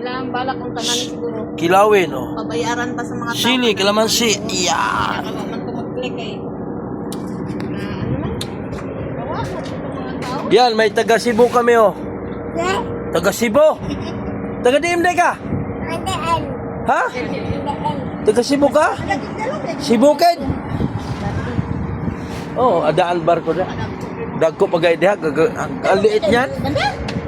Kailangan balak kong tanan siguro. Kilawin, oh. Pabayaran pa sa mga tao. Sili, kalamansi. Kaya Yan. ka naman ko mag-click eh. Ano man? Bawa sa mga tao. Yan, may taga Cebu kami, oh. Taga Cebu. Taga DMD ka? Ha? Taga Cebu ka? Cebu ka? Oh, adaan barko na. Dagko pagay diha. Ang liit niyan.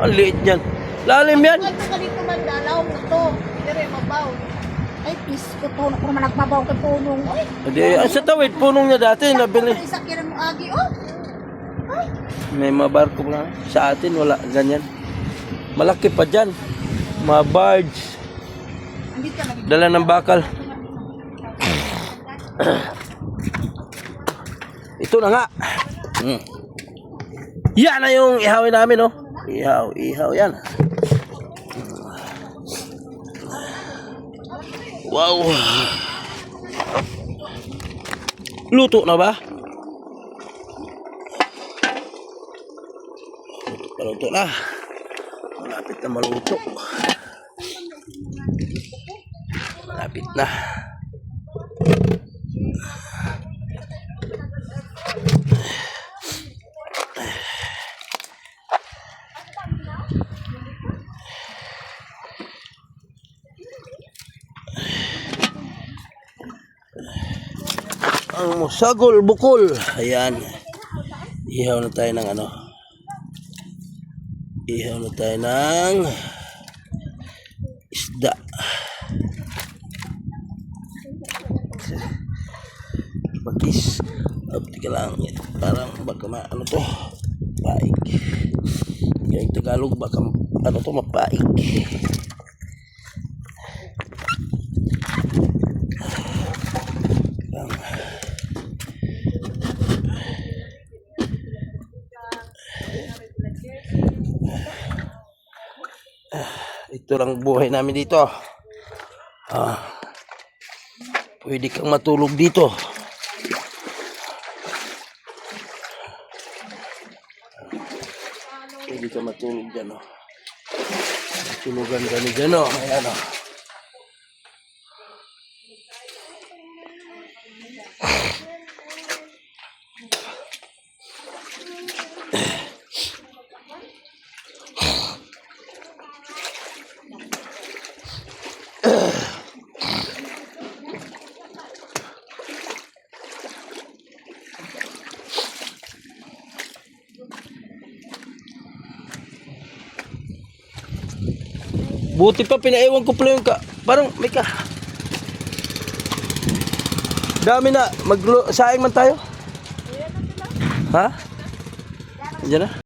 Ang liit niyan. Lalim yan. Ito ka dito man, dalawang na to. Dire, mabaw. Ay, pis ko to. Ako naman nagbabaw kay punong. Ay, Sa tawid, punong niya dati. Nabili. isa kiran mo agi, oh. Ay, May mga barko na. Sa atin, wala. Ganyan. Malaki pa dyan. Mga barge. andito ka lagi. Dala ng bakal. Ito na nga. Yan na yung ihawin namin, oh. Ihaw yan. Wow. Luto na ba? Luto na. Malapit na maluto. Malapit na. Ang sagol bukol. Ayan. Ihaw na tayo ng ano. Ihaw na tayo ng isda. Bakis. Tika lang. Parang baka ano to. Paig. Yung Tagalog baka ano to mapaig. Ito lang buhay namin dito. Pwede kang matulog dito. Pwede kang matulog dyan, oh. Matulugan kami dyan, oh. Ayan, oh. Buti pa pinaiwan ko pala yung parang may ka. Dami na. Saing man tayo. Ha? Diyan na.